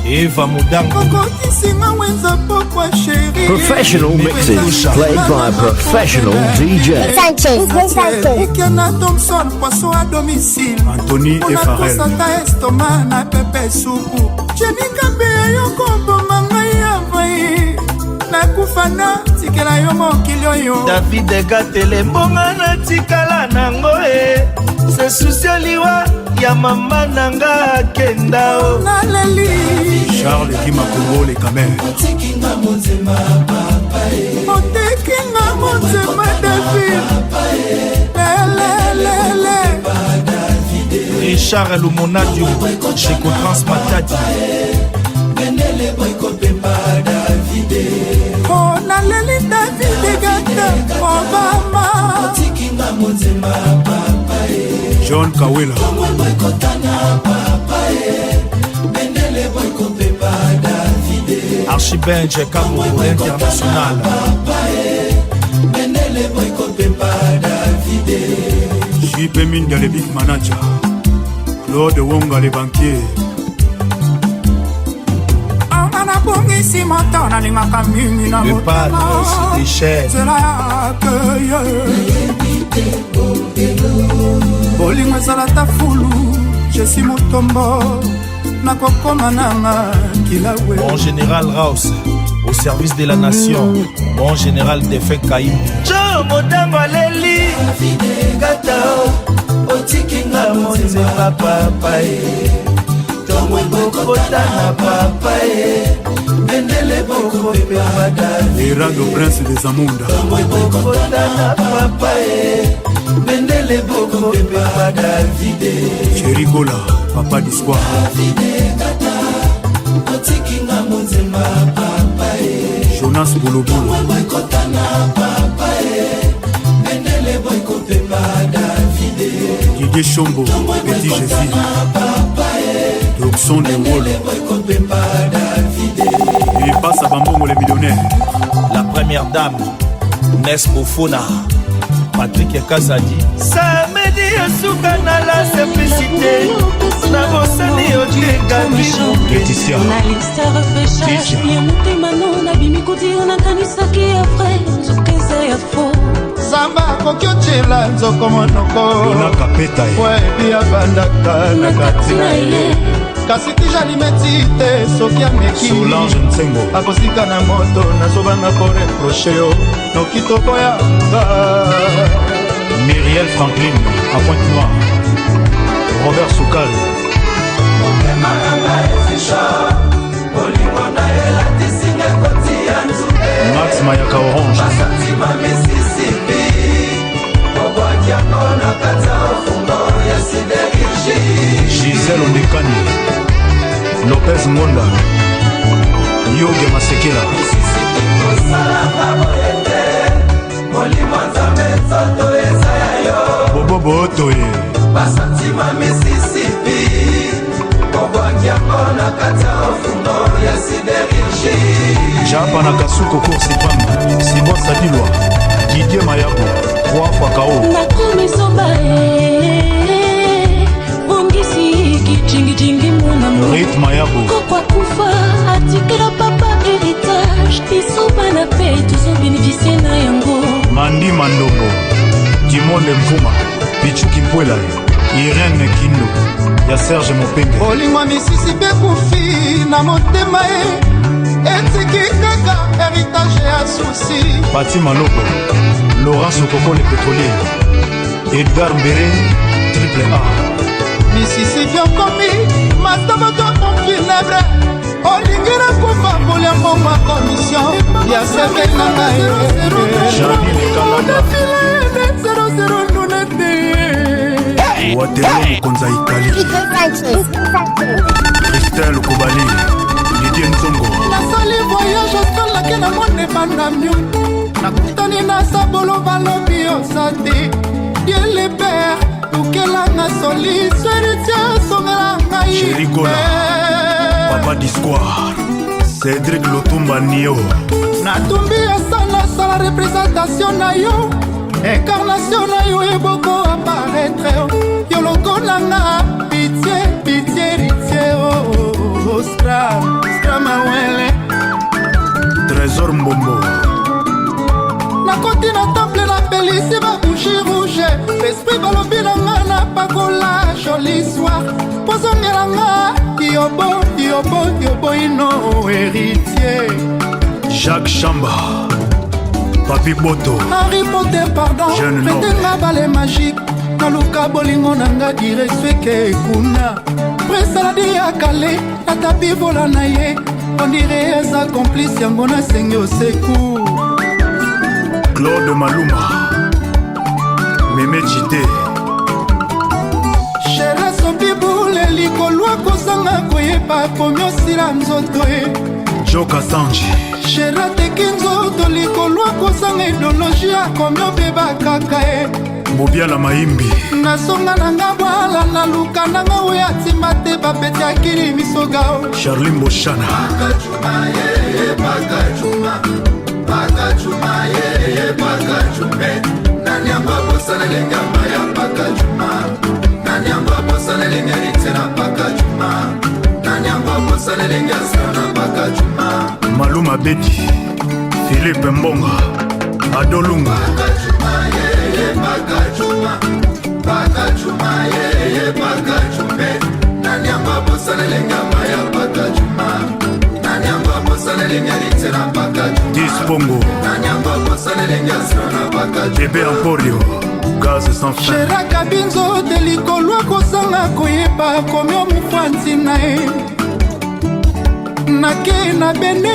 Eva Mudango. Professional mixes played by a professional DJ. Sanchez. Anthony et Pharrell. David Gatele mbonga na tikala nango se susio liwa ya mama nanga kenda o Charles Kima Congo les Camer. Otekinga monzema David Richard Lumonadio Cheko Transmatadi Benele boyko pemba David Oh naleli David Gata Obama Otekinga monzema papa John Kawela Archibenje Cabo International JP Minga le big manager Claude Wonga le banquier Le padre c'était cher Bolingo ezala ta fulu Jesi Mutombo Nakokoma nanga kilawe Mon général Raus au service de la nation Mon général Defek Kaim Jo Modango Leli Gata Otikinga Monzema papa Tomo Bokota na papa Bendele Boko Pemada Irado Prince des Amunda Tomo Bokota na papa Bendele Boko Pemada Vide Chéri Gola Papa d'Histoire Otikinga Monzema papa Jonas Bolobolo Bendele Boko Pemada Vide Didier Chombo Petit Jésus Doxon de Wall Il passe à Bambongo les millionnaires La première dame Nes Bofona Patrick Kazadi Samedi Asuka na la simplicité Na bosani Odiega Laetitia Zamba kokiotela nzoko monoko Lona Kapeta Webi abandaka na katina ye Kasi tijalimeti te soki ameki Solange Nsengo akosika na moto nazobanga koreproche yo nokitoko yanga Myriel Franklin à Pointe-Noire Robert Soukal Max Mayaka Orange Gisèle Ondekani Lopez Ngonda Yoge Masekela Bobo Botoye Basantima Mississippi Japa na Kasuko Course Pamba Simon Sadilwa Didier Mayabo 3 fois KO Rit Mayabo Kokwa kufa atikela papa héritage biso bana pe tuzo bénéficier na yango Mandi Mandombo Timone Mfuma Pichuki Pwela Irene Kindo ya Serge Mopenge olingwa misisi pe kufi na motema etiki kaka héritage ya susi Pati Maloko Laurent Sokoko le pétrolier Edgar Mbere Triple A misisi vyokomi mataboto funèbre olingina kufa bolembo ma commission ya seke na ngai Janine Kalanda Waterloo Mokonza Ikali Christelle Kobali Didier Nzongo nasali voyage osalaki na monde bandamio nakutani na sabolo balobi osate Dieu le père lukelanga soli seritia songela ngai Chéri Gola Papa d'Histoire Cédric Lotumba Nio natumbi asana sala représentation na yo incarnation na yo eboko apparaître yo lokolanga pitié pitié ritié Oscar yoboino héritier Jacques Chamba Papi Boto Harry Potter pardon petenga bale magique naluka bolingo nanga diresweke kuna presaladi ya kale natapi vola na ye ondire eza complice yango nasengi oseku Claude Maluma Meme Chite Shera Sobibule likolwa kozanga koyeba komiosila nzoto e Joka Sanji Shera teki nzoto likolwa kozanga idéologie akomiobeba kaka e Bobiala Maimbi nasonga nanga bwala naluka nanga oyo atima te bapeti akili misogao Charline Boshana Maluma Bedi Philippe Mbonga Adolunga Dispongo Bébé Emporio Gaz sans fin Shera Kabinzo de likolwa kozanga koyeba komio mufwanzi na e nake na bene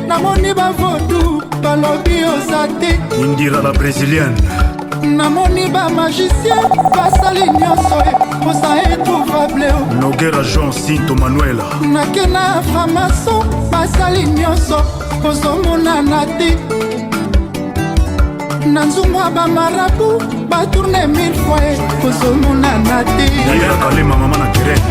namoni bavodu balobi oza te Indira la brésilienne namoni bamagicien basali nyonso e posa etrouvable Noguera Jean Sinto Manuela nake na framason basali nyonso kozomonana te na nzungu ya bamarabu batourne 1000 fois kozomonana te Naira Kalema mama na Kirene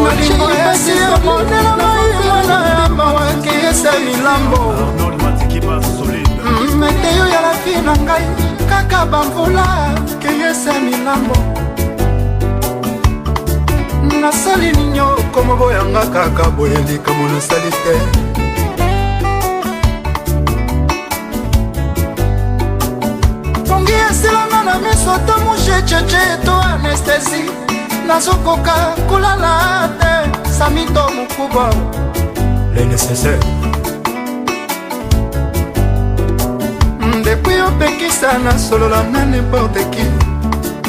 malingo esi emonela maimana ya mawaki ese milambo Arnold Matikiba solide meteyo ya lafi na ngai kaka bamvula keyese milambo nasali ninyo komoboyanga kaka boye likambo nasali te pongi esilanga na miso to mushe cheche to anestesi nazokoka kolala te samito mokuba Les nécessaires depuis opekisa na solola na n'importe qui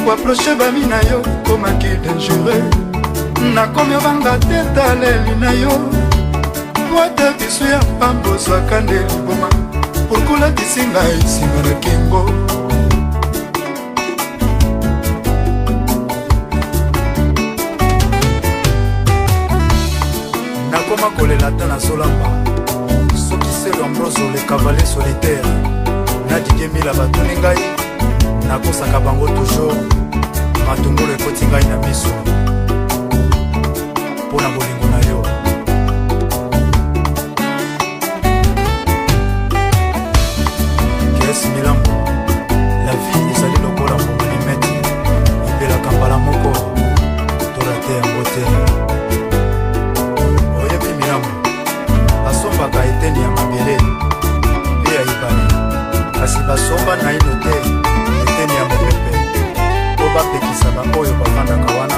koaproche bami na yo komaki dangereux nakomi obanga te taleli na yo wata biso ya pambo ozwaka nde liboma pokolatisi ngai nsima na kingo nakoma kolela ta na zolamba soki selo ambroso le cavalier solitaire nadidie mila batuni ngai nakosaka bango toujours matungulu ekoti ngai na miso mpo na bolingo na yo kes milambo la vie ezali lokola molimete ebelaka mbala moko tola te yango te oyebi milambo basombaka eteni ya mabele mpe ya ibale kasi basomba na ino te eteni ya mopepe mpo bapekisa baoyo bavandaka wana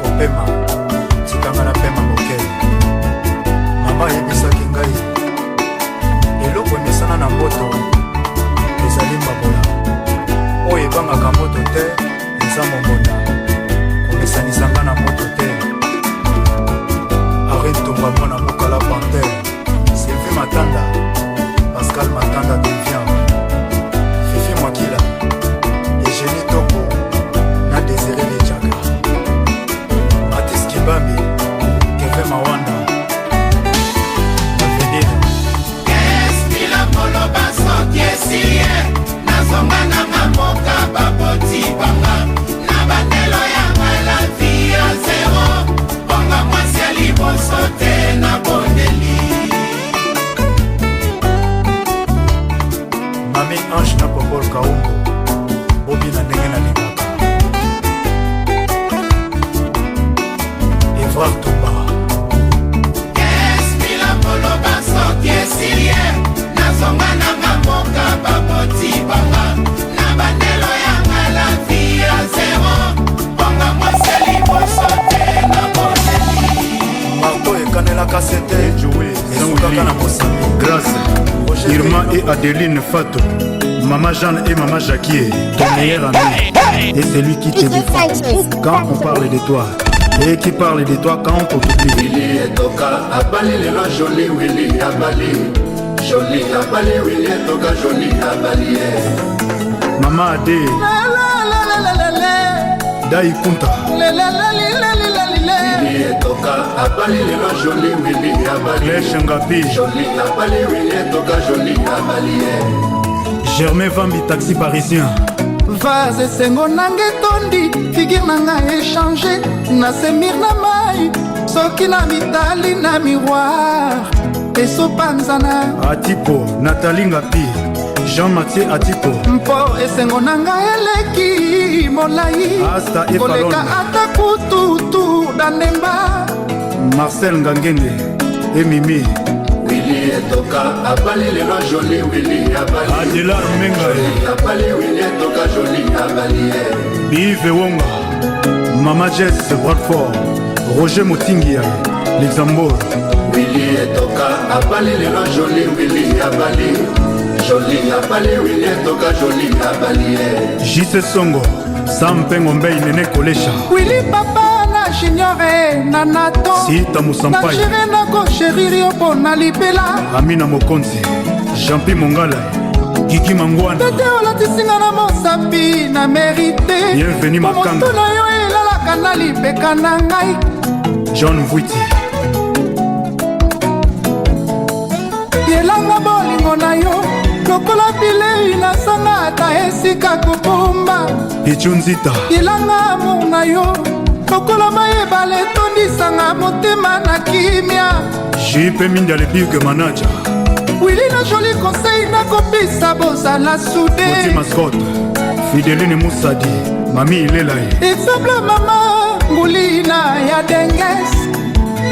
kopema tikanga na et Adeline Fatou, Maman Jeanne et Maman Jackie, ton meilleur ami et c'est lui qui te défend quand on parle de toi et qui parle de toi quand on t'oublie. Willy et Toka, Abali le joli Willy Abali, joli Abali Willy et Toka joli Abali. Maman Adé, Dai Kunta, Willy et Toka, Abali le joli Willy Abali, Lèche Ngapi, joli Abali Willy et Toka joli Abali. Germain Vambi taxi parisien. Vase sengo nange tondi figure nanga échangé na semir na mai soki na mitali na miroir esopanzana Atipo, Nathalie Ngapi, Jean-Mathieu Atipo, mpo esengo nanga eleki molai Asta et koleka Palonda, ata kututu danemba Marcel Ngangenge et Mimi, Willy et Toka, Abali le joli Willy Abali, Adelar Mengae, Abali Willy et Toka joli Abali. Yves Wonga, Mama Jess Bradford, Roger Motingia, Luxembourg, Willy et Toka, Abali le joli Willy Abali, joli Abali Willy et Toka joli Abali. JC Songo, Sam Pengombei Nene Kolesha, Willy papa na juniore na nato Sita na Musampai, chéri na ko chéri yo pona libela Amina Mokonzi, Jean-Pi Mongala, Kiki Mangwana, tete olatisinga na mosapi na merite Bienvenue Makanga, moto na yo elalaka na lipeka na ngai John Vuiti, yelanga bolingo na yo lokola bilei nasanga ata esika kobomba Pichunzita, yelanga amour na yo lokola mayebale etondisanga motema na kimia JP Minda le Big Manager, wili na joli conseil nakopesa bozala Koti sude Mascot, Fideline Moussadi, Mami Ilelae, exemple mama ngulina ya denges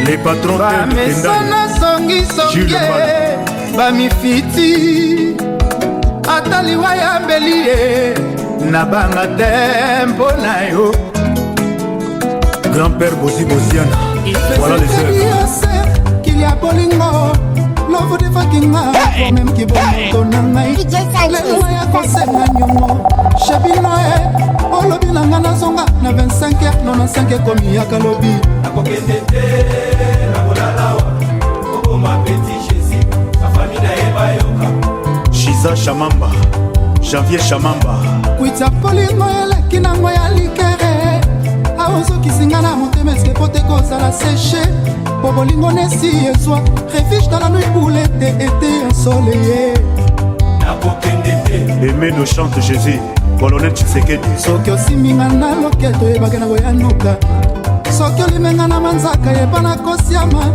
les patrons Tendai, bamesana songisonge Jules Mbala. bamifiti ata liwa ya mbeli ye na banga tempo na yo Grand-père Bosi Bosiana, voilà les œuvres. qu'il y a bolingo lovo defakinga po même kibomoto na ngai lelo ya kosenga nyongo shebino e olobi na nga nazonga na 25h95 ekomi yaka lobi nakokende te nakolalawa okoma petit jésus bafami na ye bayoka Shiza Shamamba, Janvier Shamamba, kwitya bolingo eleki nango ya likere aozokisinga na motema eske po te kozala seche po bolingo nesi ezwa refuge dans la nuit pour l'été été ensoleillé nakokende te Aimé de chante Jésus, Colonel Tshisekedi, soki osiminga na loketo oyebake na koyanuka soki olimenga na manzaka yeba na kosiama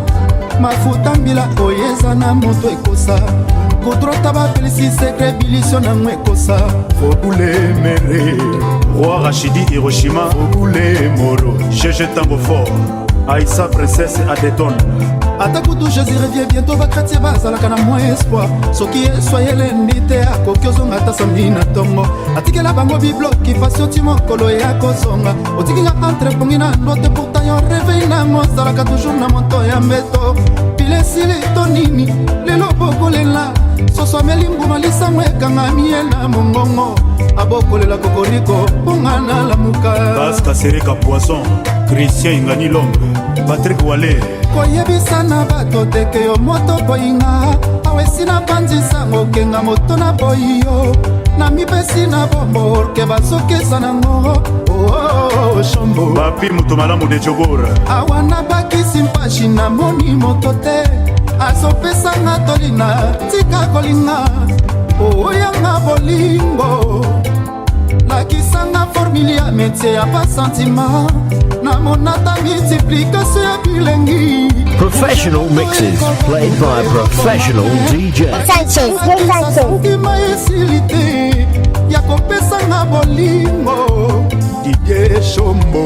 mafuta mbila oyeza na moto ekosa kodrota bapelisi sekre bilisio nango ekosa Fobule Mere, Roi Rachidi Hiroshima, Fobule Moro, GG Tango Fort, Aïssa Princesse Adeton, ata kutu jésus revient bientôt bakretie bazalaka na mwa espoir soki eswayelendi te akoki ozonga ata samedi na ntongo atikela bango bibloki pasi oti mokolo ya kozonga otikinga entre pongi na ndote pourtant yo reveil nango ozalaka toujours na moto ya mbeto pile esili to nini lelo bokolela soswameli nguma lisango ekangami ye na mongongo abokolela kokoriko mponga na lamuka Basta Sereka Poisson, Christian Ingani Lombe, Patrick Wale, koyebisa na bato teke yo moto boyinga awesi na panzisango okenga moto na boyi yo na mipesi na bombo orke bazokesa nango shombo Bapi Mutomalamu de Jogora, awa na bakisi mpashi namoni moto te azopesanga tolina tika kolinga oyanga bolingo lakisanga formule ya metie ya basentima namonata multiplication ya bilengi Professional mixes played by a professional DJ. ndima esili te ya kopesanga bolingo Didier Shombo